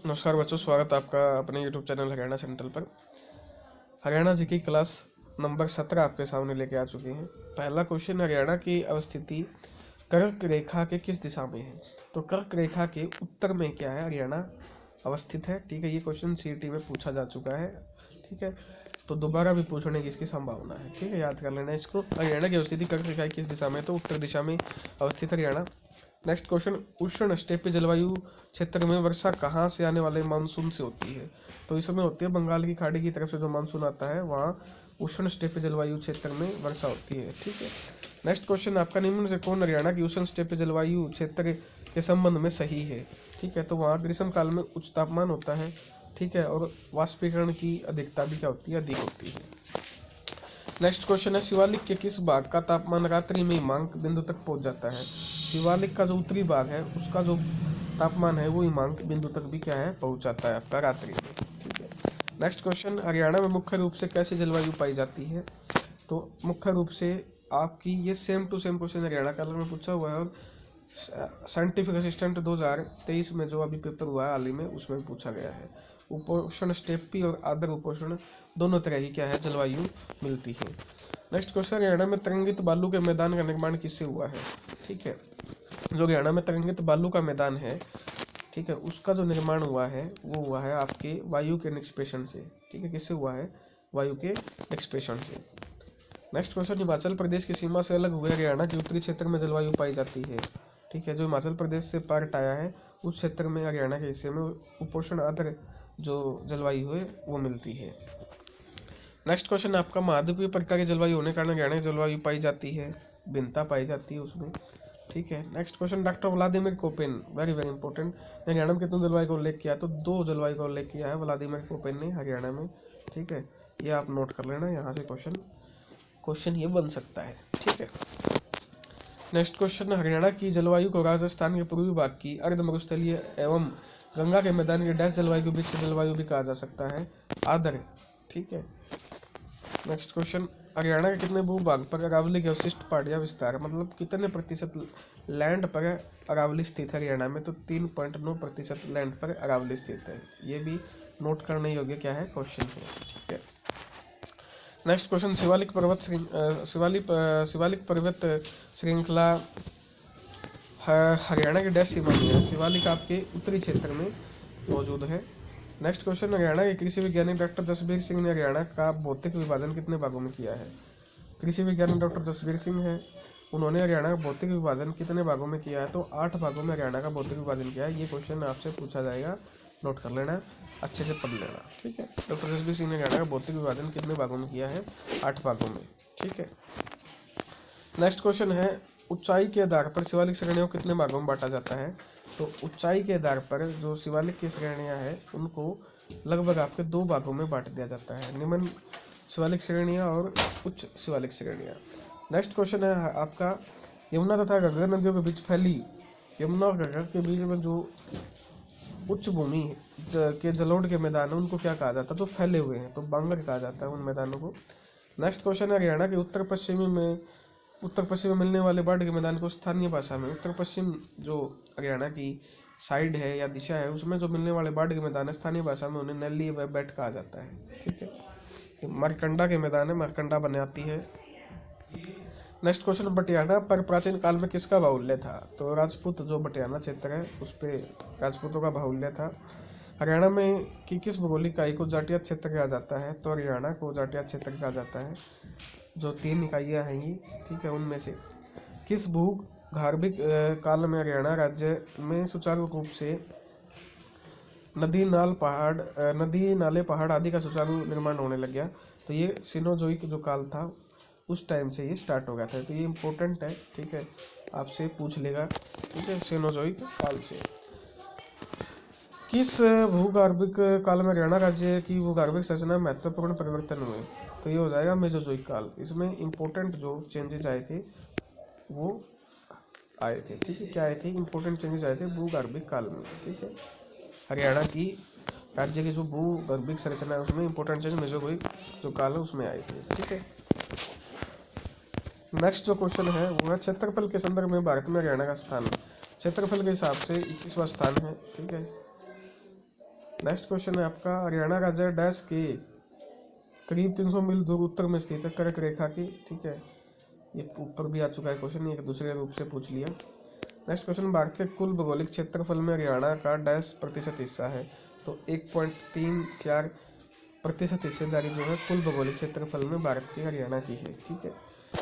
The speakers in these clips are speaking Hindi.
नमस्कार बच्चों, स्वागत है आपका अपने YouTube चैनल हरियाणा सेंट्रल पर। हरियाणा जी की क्लास नंबर 17 आपके सामने लेके आ चुके हैं। पहला क्वेश्चन, हरियाणा की अवस्थिति कर्क रेखा के किस दिशा में है? तो कर्क रेखा के उत्तर में क्या है हरियाणा अवस्थित है। ठीक है, ये क्वेश्चन CET में पूछा जा चुका है। ठीक है, तो दोबारा भी पूछने की इसकी संभावना है। ठीक है, याद कर लेना इसको। हरियाणा की अवस्थिति कर्क रेखा की किस दिशा में? तो उत्तर दिशा में अवस्थित हरियाणा। नेक्स्ट क्वेश्चन, उष्ण स्टेपी जलवायु क्षेत्र में वर्षा कहाँ से आने वाले मानसून से होती है? तो इसमें होती है बंगाल की खाड़ी की तरफ से जो मानसून आता है वहाँ उष्ण स्टेपी जलवायु क्षेत्र में वर्षा होती है। ठीक है, नेक्स्ट क्वेश्चन आपका, निम्न से कौन हरियाणा की उष्ण स्टेपी जलवायु क्षेत्र के संबंध में सही है? ठीक है, तो वहाँ ग्रीष्म काल में उच्च तापमान होता है। ठीक है, और वाष्पीकरण की अधिकता भी क्या होती है? अधिक होती है। नेक्स्ट क्वेश्चन है, शिवालिक के किस भाग का तापमान रात्रि में हिमांक बिंदु तक पहुंच जाता है? शिवालिक का जो उत्तरी भाग है उसका जो तापमान है वो हिमांक बिंदु तक भी क्या है? पहुंच जाता है आपका रात्रि में। ठीक है, नेक्स्ट क्वेश्चन, हरियाणा में मुख्य रूप से कैसी जलवायु पाई जाती है? तो मुख्य रूप से आपकी ये same to same question Haryana कलर में पूछा हुआ है और साइंटिफिक असिस्टेंट 2023 में जो अभी पेपर हुआ है हाल ही में उसमें पूछा गया है। उपोष्ण स्टेपी और आर्द्र उपोष्ण दोनों तरह की क्या है जलवायु मिलती है। नेक्स्ट क्वेश्चन, हरियाणा में तरंगित बालू के मैदान का निर्माण किससे हुआ है? ठीक है, जो हरियाणा में तरंगित बालू का मैदान है, ठीक है, उसका जो निर्माण हुआ है वो हुआ है आपके वायु के निष्पेषण से। ठीक है, किससे हुआ है? वायु के निष्पेषण से। नेक्स्ट क्वेश्चन, हिमाचल प्रदेश की सीमा से अलग हुए हरियाणा के उत्तरी क्षेत्र में जलवायु पाई जाती है। ठीक है, जो हिमाचल प्रदेश से पार्ट आया है उस क्षेत्र में हरियाणा के हिस्से में उपोष्ण आर्द्र जो जलवायु है वो मिलती है। नेक्स्ट क्वेश्चन आपका, महाद्वीपीय प्रकार की जलवायु होने के कारण हरियाणा की जलवायु पाई जाती है, भिन्नता पाई जाती है उसमें। ठीक है, next question, doctor Vladimir Koppen, very very important, Haryana में कितने जलवायु का उल्लेख किया? तो 2 जलवायु का उल्लेख किया है व्लादिमीर कोपेन ने हरियाणा में। ठीक है, ये आप नोट कर लेना, यहाँ से क्वेश्चन ये बन सकता है। ठीक है, नेक्स्ट क्वेश्चन, हरियाणा की जलवायु को राजस्थान के पूर्वी भाग की अर्ध मरुस्थलीय एवं गंगा के मैदान के डैश जलवायु के बीच की जलवायु भी कहा जा सकता है, आर्द्र। ठीक है, नेक्स्ट क्वेश्चन, हरियाणा के कितने भूभाग पर अरावली के अवशिष्ट पहाड़ियाँ विस्तार, मतलब कितने प्रतिशत लैंड पर अरावली स्थित है हरियाणा में? तो 3.9% लैंड पर अरावली स्थित है। ये भी नोट करने योग्य क्या है? क्वेश्चन है। ठीक है, नेक्स्ट क्वेश्चन, शिवालिक पर्वत श्रृंखला हरियाणा के डैश सीमा में है? शिवालिक आपके उत्तरी क्षेत्र में मौजूद है। नेक्स्ट क्वेश्चन, हरियाणा के कृषि वैज्ञानिक डॉक्टर जसबीर सिंह ने हरियाणा का भौतिक विभाजन कितने भागों में किया है? कृषि वैज्ञानिक डॉक्टर जसबीर सिंह है, उन्होंने हरियाणा का भौतिक विभाजन कितने भागों में किया है? तो 8 भागों में हरियाणा का भौतिक विभाजन किया है। ये क्वेश्चन आपसे पूछा जाएगा, नोट कर लेना, अच्छे से पढ़ लेना। ठीक है, डॉक्टर जसबीर सिंह ने हरियाणा का भौतिक विभाजन कितने भागों में किया है? 8 भागों में। ठीक है, नेक्स्ट क्वेश्चन है, ऊंचाई के आधार पर शिवालिक श्रेणियों को कितने भागों में बांटा जाता है? तो ऊंचाई के आधार पर जो शिवालिक की श्रेणियां हैं उनको लगभग आपके 2 भागों में बांट दिया जाता है, निम्न शिवालिक श्रेणियां और उच्च शिवालिक श्रेणियां। नेक्स्ट क्वेश्चन है आपका, यमुना तथा घग्गर नदियों के बीच फैली, यमुना और घग्गर के बीच में जो उच्च भूमि के जलोढ़ के मैदान है उनको क्या कहा जाता है? तो फैले हुए हैं, तो बांगर कहा जाता है उन मैदानों को। नेक्स्ट क्वेश्चन है, हरियाणा के उत्तर पश्चिम में मिलने वाले बाढ़ के मैदान को स्थानीय भाषा में, उत्तर पश्चिम जो हरियाणा की साइड है या दिशा है उसमें जो मिलने वाले बाढ़ के मैदान है स्थानीय भाषा में उन्हें नैली व बेट कहा जाता है। ठीक है, मारकंडा के मैदान है, मारकंडा बनाती है। नेक्स्ट क्वेश्चन, बटियाना पर प्राचीन काल में किसका बाहुल्य था? तो राजपूत जो बटियाना क्षेत्र है उस पर राजपूतों का बाहुल्य था। हरियाणा में किस भौगोलिक इकाई को जाटिया क्षेत्र कहा जाता है? तो हरियाणा को जाटिया क्षेत्र कहा जाता है। जो 3 इकाइयाँ हैं ये, ठीक है, उनमें से किस भूगर्भिक काल में हरियाणा राज्य में सुचारू रूप से नदी नाले पहाड़ आदि का सुचारू निर्माण होने लग गया? तो ये सिनोजोइक जो काल था उस टाइम से ये स्टार्ट हो गया था। तो ये इम्पोर्टेंट है। ठीक है, आपसे पूछ लेगा। ठीक है, सिनोजोइक काल से। किस भूगर्भिक काल में हरियाणा राज्य की भूगर्भिक संरचना महत्वपूर्ण परिवर्तन हुए? तो ये हो जाएगा मेसोजोइक काल। इसमें इम्पोर्टेंट जो चेंजेस आए थे वो आए थे। ठीक है, क्या आए थे? इम्पोर्टेंट चेंजेस आए थे भूगर्भिक काल में। ठीक है, हरियाणा की राज्य की जो भूगर्भिक संरचना है उसमें इम्पोर्टेंट चेंज मेसोजोइक जो काल है उसमें आए थे। ठीक है, नेक्स्ट जो क्वेश्चन है वो है, क्षेत्रफल के संदर्भ में भारत में हरियाणा का स्थान। क्षेत्रफल के हिसाब से 21वां स्थान है। ठीक है, नेक्स्ट क्वेश्चन है आपका, हरियाणा राज्य डैश के करीब 300 मील दूर उत्तर में स्थित है कर्क रेखा की। ठीक है, ये ऊपर भी आ चुका है क्वेश्चन, एक दूसरे रूप से पूछ लिया। नेक्स्ट क्वेश्चन, भारत के कुल भौगोलिक क्षेत्रफल में हरियाणा का डैश प्रतिशत हिस्सा है। तो 1.34% हिस्सेदारी जो है कुल भौगोलिक क्षेत्रफल में भारत की हरियाणा की है। ठीक है,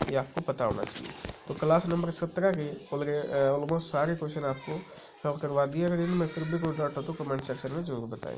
ये आपको पता होना चाहिए। तो क्लास नंबर 17 के ऑलमोस्ट सारे क्वेश्चन आपको सॉल्व करवा दिए। अगर इनमें फिर भी कोई डाउट हो तो कमेंट सेक्शन में जरूर बताएं।